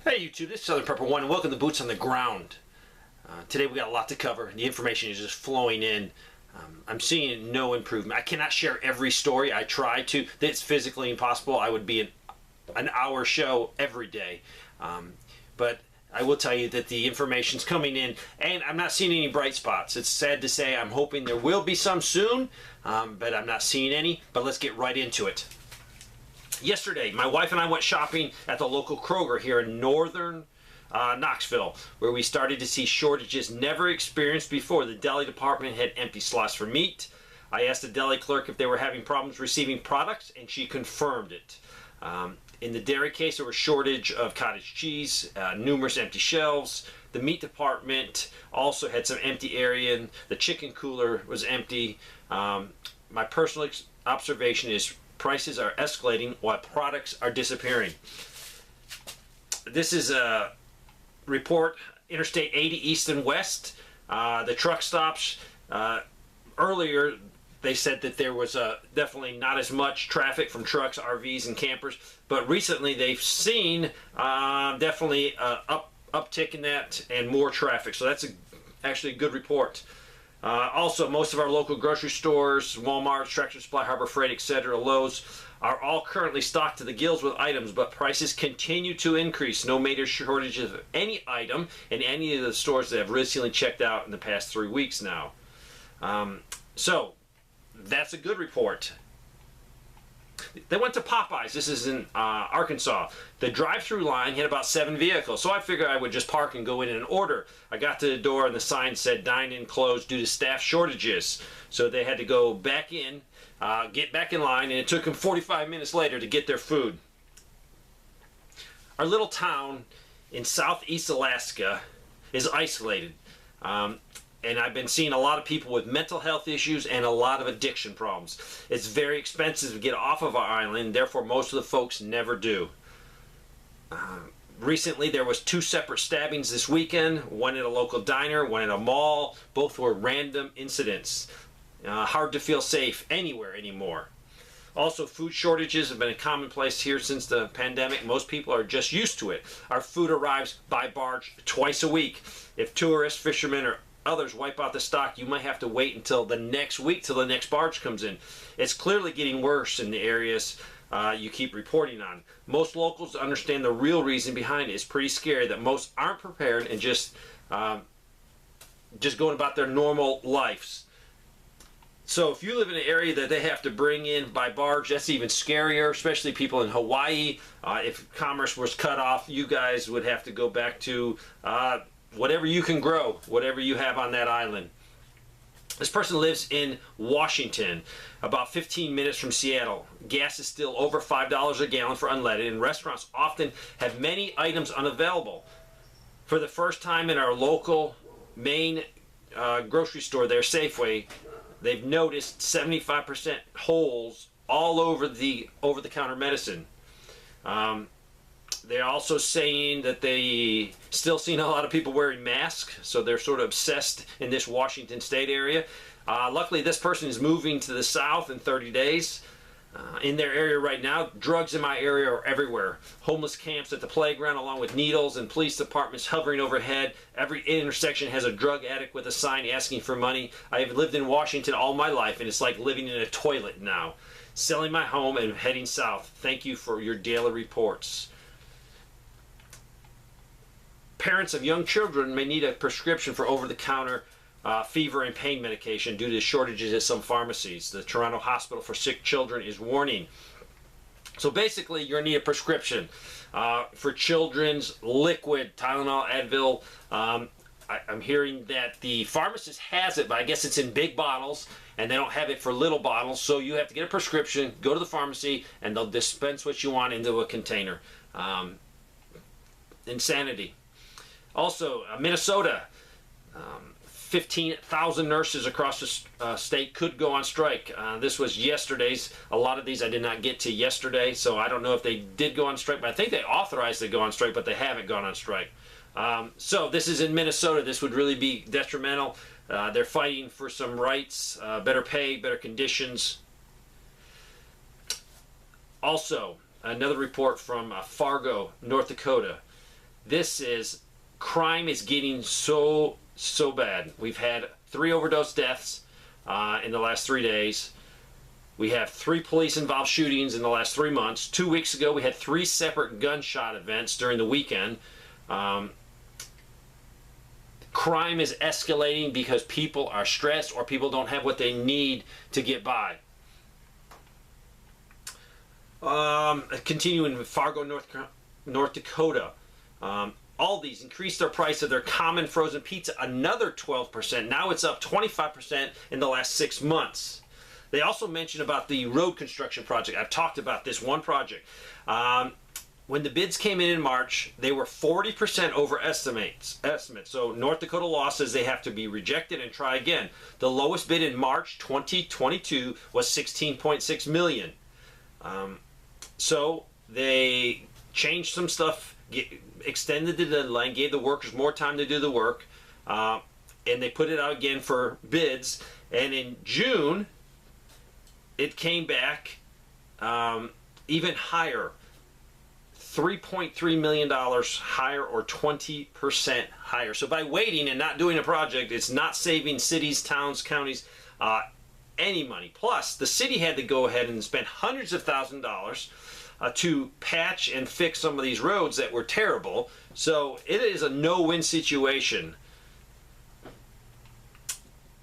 Hey YouTube, this is Southern Prepper 1 and welcome to Boots on the Ground. Today we got a lot to cover. The information is just flowing in. I'm seeing no improvement. I cannot share every story. I try to. It's physically impossible. I would be an hour show every day. But I will tell you that the information's coming in and I'm not seeing any bright spots. It's sad to say. I'm hoping there will be some soon, but I'm not seeing any. But let's get right into it. Yesterday, my wife and I went shopping at the local Kroger here in northern Knoxville, where we started to see shortages never experienced before. The deli department had empty slots for meat. I asked the deli clerk if they were having problems receiving products, and she confirmed it. In the dairy case, there was a shortage of cottage cheese, numerous empty shelves. The meat department also had some empty area, and the chicken cooler was empty. My personal observation is prices are escalating while products are disappearing. This is a report, Interstate 80 East and West. The truck stops, earlier they said that there was definitely not as much traffic from trucks, RVs, and campers, but recently they've seen definitely uptick in that and more traffic, so that's actually a good report. Also, most of our local grocery stores, Walmart, Tractor Supply, Harbor Freight, etc., Lowe's, are all currently stocked to the gills with items, but prices continue to increase. No major shortages of any item in any of the stores that have recently checked out in the past 3 weeks now. So, that's a good report. They went to Popeyes. This is in Arkansas. The drive-through line had about 7 vehicles, so I figured I would just park and go in and order. I got to the door and the sign said dine-in closed due to staff shortages. So they had to go back in, get back in line, and it took them 45 minutes later to get their food. Our little town in southeast Alaska is isolated. And I've been seeing a lot of people with mental health issues and a lot of addiction problems. It's very expensive to get off of our island, therefore most of the folks never do. Recently there was 2 separate stabbings this weekend, one at a local diner, one at a mall. Both were random incidents. Hard to feel safe anywhere anymore. Also, food shortages have been a commonplace here since the pandemic. Most people are just used to it. Our food arrives by barge twice a week. If tourists, fishermen, or others wipe out the stock, you might have to wait until the next week till the next barge comes in. It's clearly getting worse in the areas you keep reporting on. Most locals understand the real reason behind it. It's pretty scary that most aren't prepared and just going about their normal lives. So if you live in an area that they have to bring in by barge, that's even scarier, especially people in Hawaii. If commerce was cut off, you guys would have to go back to whatever you can grow, whatever you have on that island. This person lives in Washington, about 15 minutes from Seattle. Gas is still over $5 a gallon for unleaded, and restaurants often have many items unavailable. For the first time in our local main grocery store there, Safeway, they've noticed 75% holes all over the over-the-counter medicine. They're also saying that they still seen a lot of people wearing masks, so they're sort of obsessed in this Washington state area. Luckily, this person is moving to the south in 30 days. In their area right now, drugs in my area are everywhere. Homeless camps at the playground along with needles and police departments hovering overhead. Every intersection has a drug addict with a sign asking for money. I have lived in Washington all my life, and it's like living in a toilet now. Selling my home and heading south. Thank you for your daily reports. Parents of young children may need a prescription for over-the-counter fever and pain medication due to shortages at some pharmacies. The Toronto Hospital for Sick Children is warning. So basically, you're going to need a prescription for children's liquid, Tylenol, Advil. I'm hearing that the pharmacist has it, but I guess it's in big bottles, and they don't have it for little bottles. So you have to get a prescription, go to the pharmacy, and they'll dispense what you want into a container. Insanity. Also, Minnesota, 15,000 nurses across the state could go on strike. This was yesterday's. A lot of these I did not get to yesterday, so I don't know if they did go on strike, but I think they authorized to go on strike, but they haven't gone on strike. So this is in Minnesota. This would really be detrimental. They're fighting for some rights, better pay, better conditions. Also, another report from Fargo, North Dakota. Crime is getting so bad. We've had 3 overdose deaths in the last 3 days. We have 3 police-involved shootings in the last 3 months. 2 weeks ago, we had 3 separate gunshot events during the weekend. Crime is escalating because people are stressed or people don't have what they need to get by. Continuing with Fargo, North Dakota. Aldi's increased their price of their common frozen pizza another 12%. Now it's up 25% in the last 6 months. They also mentioned about the road construction project. I've talked about this one project. When the bids came in March, they were 40% over estimates. So North Dakota Law says they have to be rejected and try again. The lowest bid in March 2022 was $16.6 million. So they changed some stuff, extended the deadline, gave the workers more time to do the work, and they put it out again for bids. And in June, it came back even higher, $3.3 million higher, or 20% higher. So by waiting and not doing a project, it's not saving cities, towns, counties any money. Plus, the city had to go ahead and spend hundreds of thousands of dollars to patch and fix some of these roads that were terrible. So it is a no-win situation.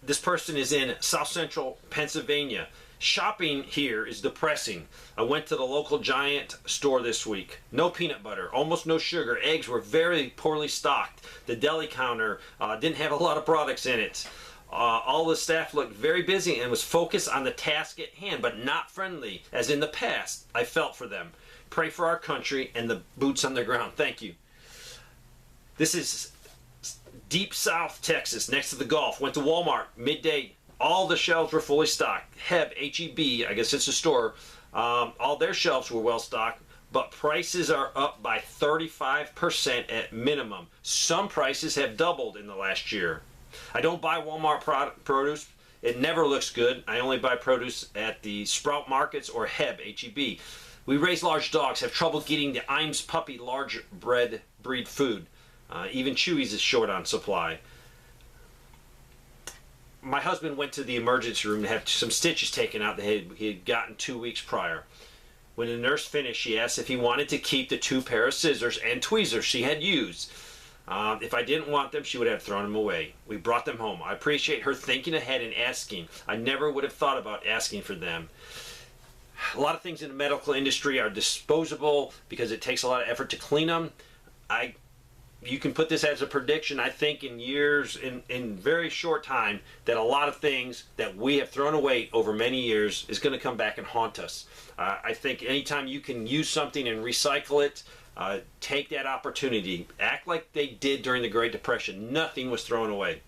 This person is in South Central Pennsylvania. Shopping here is depressing. I went to the local Giant store this week. No peanut butter, almost no sugar. Eggs were very poorly stocked. The deli counter didn't have a lot of products in it. All the staff looked very busy and was focused on the task at hand, but not friendly, as in the past. I felt for them. Pray for our country and the boots on the ground. Thank you. This is Deep South Texas, next to the Gulf. Went to Walmart midday. All the shelves were fully stocked. HEB, I guess it's a store, all their shelves were well stocked, but prices are up by 35% at minimum. Some prices have doubled in the last year. I don't buy Walmart produce. It never looks good. I only buy produce at the Sprout Markets or HEB. We raise large dogs, have trouble getting the Iams puppy large breed food. Even Chewy's is short on supply. My husband went to the emergency room to have some stitches taken out that he had gotten 2 weeks prior. When the nurse finished, she asked if he wanted to keep the 2 pair of scissors and tweezers she had used. If I didn't want them, she would have thrown them away. We brought them home. I appreciate her thinking ahead and asking. I never would have thought about asking for them. A lot of things in the medical industry are disposable because it takes a lot of effort to clean them. You can put this as a prediction, I think, in years, in very short time, that a lot of things that we have thrown away over many years is going to come back and haunt us. I think anytime you can use something and recycle it, take that opportunity. Act like they did during the Great Depression. Nothing was thrown away.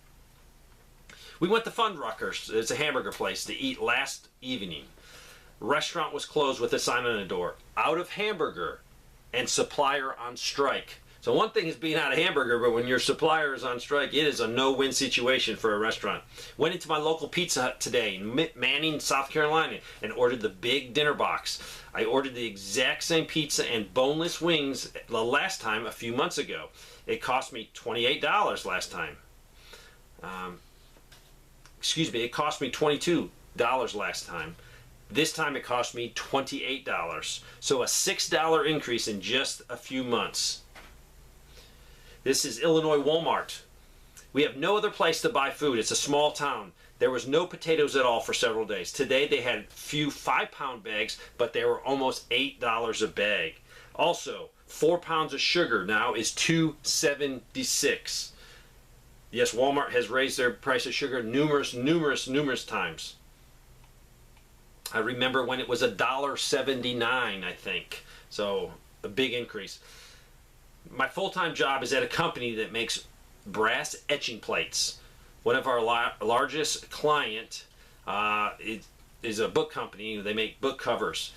We went to Fuddruckers. It's a hamburger place to eat last evening. Restaurant was closed with a sign on the door, out of hamburger and supplier on strike. So one thing is being out of hamburger, but when your supplier is on strike, it is a no-win situation for a restaurant. Went into my local Pizza Hut today in Manning, South Carolina, and ordered the big dinner box. I ordered the exact same pizza and boneless wings the last time a few months ago. It cost me $28 last time. It cost me $22 last time. This time it cost me $28. So a $6 increase in just a few months. This is Illinois Walmart. We have no other place to buy food. It's a small town. There was no potatoes at all for several days. Today they had few 5-pound bags, but they were almost $8 a bag. Also, 4 pounds of sugar now is $2.76. Yes, Walmart has raised their price of sugar numerous times. I remember when it was $1.79, I think. So, a big increase. My full-time job is at a company that makes brass etching plates. One of our largest client is a book company. They make book covers.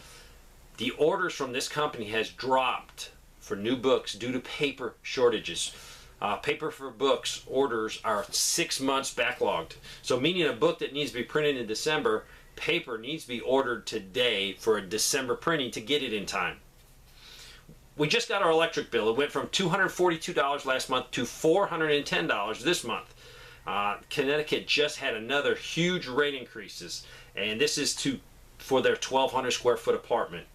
The orders from this company has dropped for new books due to paper shortages. Paper for books orders are 6 months backlogged. So meaning a book that needs to be printed in December, paper needs to be ordered today for a December printing to get it in time. We just got our electric bill. It went from $242 last month to $410 this month. Connecticut just had another huge rate increases, and this is for their 1,200 square foot apartment.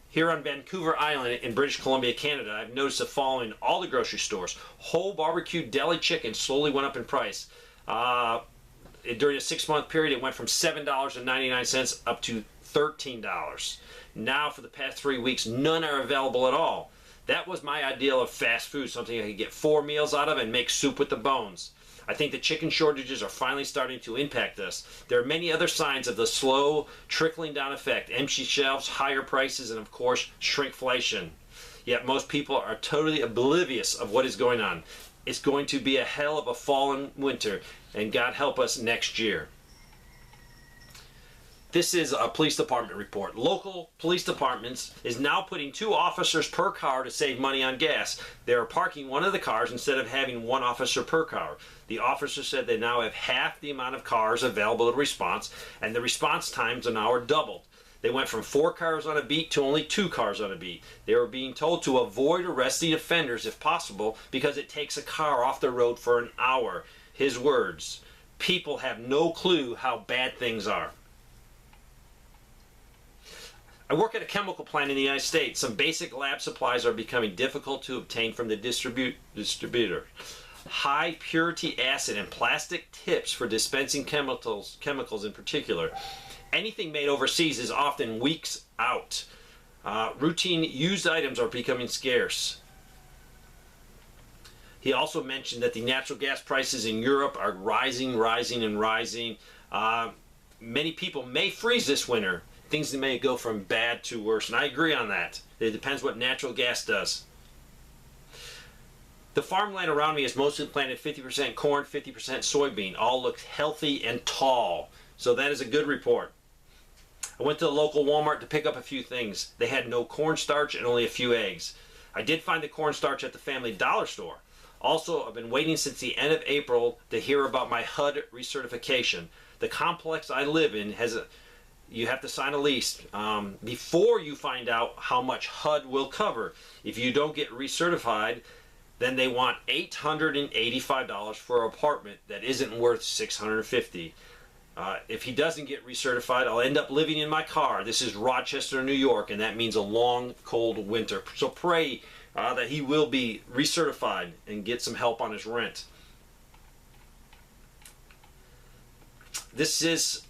Here on Vancouver Island in British Columbia, Canada, I've noticed the following in all the grocery stores. Whole barbecue deli chicken slowly went up in price. During a 6-month period, it went from $7.99 up to $13. Now, for the past 3 weeks, none are available at all. That was my ideal of fast food, something I could get 4 meals out of and make soup with the bones. I think the chicken shortages are finally starting to impact us. There are many other signs of the slow trickling down effect: empty shelves, higher prices, and of course, shrinkflation. Yet most people are totally oblivious of what is going on. It's going to be a hell of a fall and winter, and God help us next year. This is a police department report. Local police departments is now putting 2 officers per car to save money on gas. They are parking one of the cars instead of having 1 officer per car. The officer said they now have half the amount of cars available to response, and the response times an hour doubled. They went from 4 cars on a beat to only 2 cars on a beat. They were being told to avoid arresting offenders if possible because it takes a car off the road for an hour. His words: people have no clue how bad things are. I work at a chemical plant in the United States. Some basic lab supplies are becoming difficult to obtain from the distributor. High purity acid and plastic tips for dispensing chemicals in particular. Anything made overseas is often weeks out. Routine used items are becoming scarce. He also mentioned that the natural gas prices in Europe are rising. Many people may freeze this winter. Things may go from bad to worse, and I agree on that. It depends what natural gas does. The farmland around me is mostly planted 50% corn, 50% soybean. All look healthy and tall, so that is a good report. I went to the local Walmart to pick up a few things. They had no cornstarch and only a few eggs. I did find the cornstarch at the Family Dollar store. Also, I've been waiting since the end of April to hear about my HUD recertification. The complex I live in you have to sign a lease before you find out how much HUD will cover. If you don't get recertified, then they want $885 for an apartment that isn't worth $650. If he doesn't get recertified, I'll end up living in my car. This is Rochester, New York, and that means a long, cold winter. So pray that he will be recertified and get some help on his rent. This is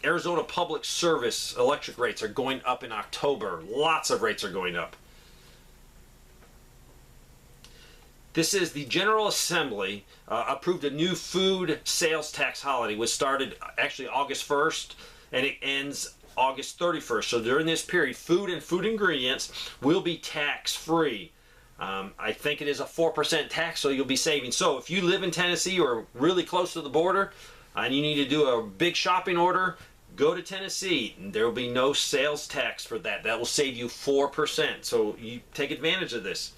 Arizona Public Service electric rates are going up in October. Lots of rates are going up. This is the General Assembly approved a new food sales tax holiday, which started actually August 1st and it ends August 31st. So during this period, food and food ingredients will be tax-free. I think it is a 4% tax, so you'll be saving. So if you live in Tennessee or really close to the border, and you need to do a big shopping order, go to Tennessee. There will be no sales tax for that. That will save you 4%. So you take advantage of this.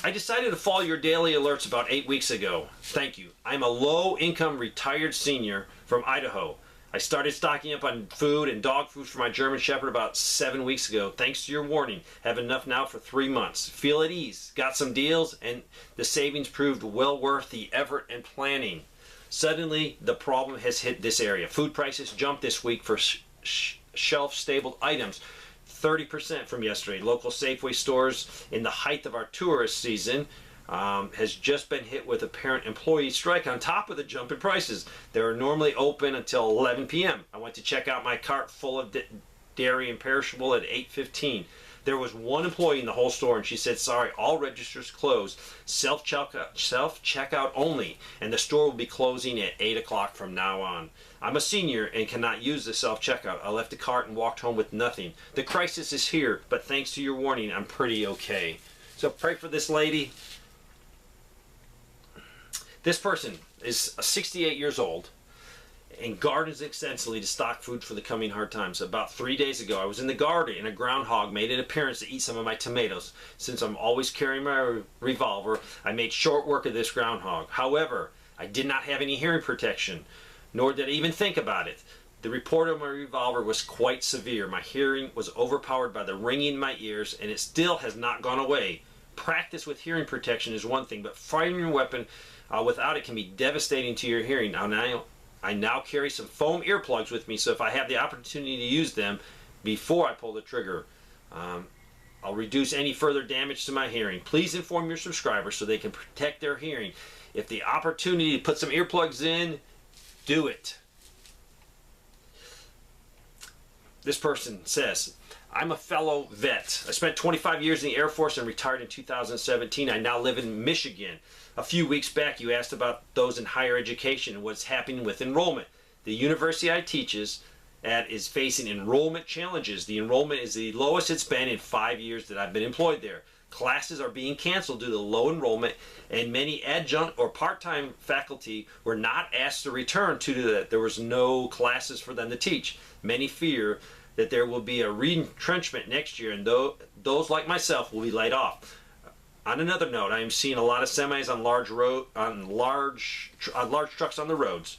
I decided to follow your daily alerts about 8 weeks ago. Thank you. I'm a low-income retired senior from Idaho. I started stocking up on food and dog food for my German Shepherd about 7 weeks ago. Thanks to your warning, have enough now for 3 months. Feel at ease. Got some deals, and the savings proved well worth the effort and planning. Suddenly, the problem has hit this area. Food prices jumped this week for shelf-stable items, 30% from yesterday. Local Safeway stores in the height of our tourist season has just been hit with a parent employee strike on top of the jump in prices. They're normally open until 11 p.m. I went to check out my cart full of dairy and perishable at 8:15. There was one employee in the whole store, and she said, sorry, all registers closed. Self-checkout only, and the store will be closing at 8 o'clock from now on. I'm a senior and cannot use the self-checkout. I left the cart and walked home with nothing. The crisis is here, but thanks to your warning, I'm pretty okay. So pray for this lady. This person is 68 years old and gardens extensively to stock food for the coming hard times. About 3 days ago, I was in the garden and a groundhog made an appearance to eat some of my tomatoes. Since I'm always carrying my revolver, I made short work of this groundhog. However, I did not have any hearing protection, nor did I even think about it. The report of my revolver was quite severe. My hearing was overpowered by the ringing in my ears, and it still has not gone away. Practice with hearing protection is one thing, but firing your weapon without it can be devastating to your hearing. I now carry some foam earplugs with me, so if I have the opportunity to use them before I pull the trigger, I'll reduce any further damage to my hearing. Please inform your subscribers so they can protect their hearing. If the opportunity to put some earplugs in, do it. This person says, I'm a fellow vet. I spent 25 years in the Air Force and retired in 2017. I now live in Michigan. A few weeks back, you asked about those in higher education and what's happening with enrollment. The university I teaches at is facing enrollment challenges. The enrollment is the lowest it's been in 5 years that I've been employed there. Classes are being canceled due to low enrollment, and many adjunct or part-time faculty were not asked to return due to that. There was no classes for them to teach. Many fear that there will be a retrenchment next year, and those like myself will be laid off. On another note, I am seeing a lot of semis on large trucks on the roads.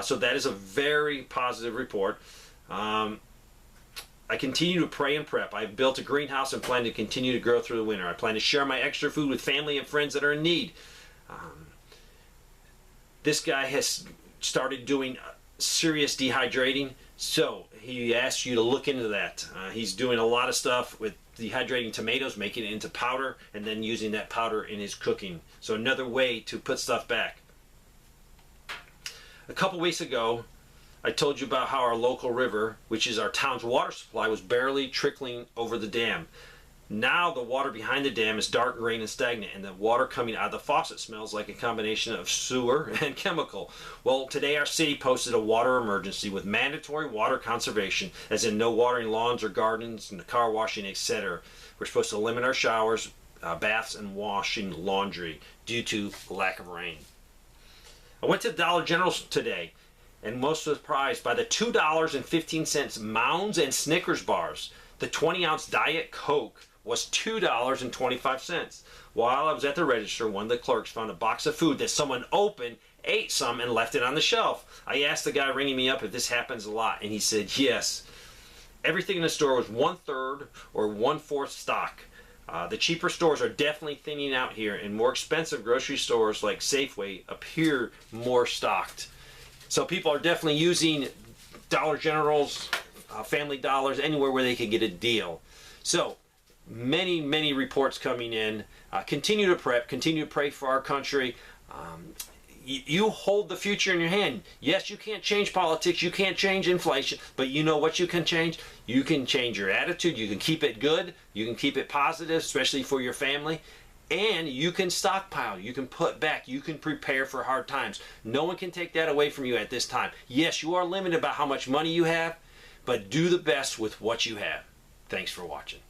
So that is a very positive report. I continue to pray and prep. I've built a greenhouse and plan to continue to grow through the winter. I plan to share my extra food with family and friends that are in need. This guy has started doing serious dehydrating, so he asks you to look into that. He's doing a lot of stuff with dehydrating tomatoes, making it into powder, and then using that powder in his cooking. So another way to put stuff back. A couple weeks ago, I told you about how our local river, which is our town's water supply, was barely trickling over the dam. Now the water behind the dam is dark green and stagnant, and the water coming out of the faucet smells like a combination of sewer and chemical. Well, today our city posted a water emergency with mandatory water conservation, as in no watering lawns or gardens, and car washing, etc. We're supposed to limit our showers, baths, and washing laundry due to lack of rain. I went to Dollar General's today, and most surprised by the $2.15 Mounds and Snickers bars. The 20-ounce Diet Coke was $2.25. While I was at the register, one of the clerks found a box of food that someone opened, ate some, and left it on the shelf. I asked the guy ringing me up if this happens a lot, and he said yes. Everything in the store was 1/3 or 1/4 stock. The cheaper stores are definitely thinning out here, and more expensive grocery stores like Safeway appear more stocked. So people are definitely using Dollar General's, Family Dollars, anywhere where they can get a deal. So many reports coming in. Continue to prep, continue to pray for our country. You hold the future in your hand. Yes, you can't change politics, you can't change inflation, but you know what you can change? You can change your attitude, you can keep it good, you can keep it positive, especially for your family, and you can stockpile, you can put back, you can prepare for hard times. No one can take that away from you at this time. Yes, you are limited by how much money you have, but do the best with what you have. Thanks for watching.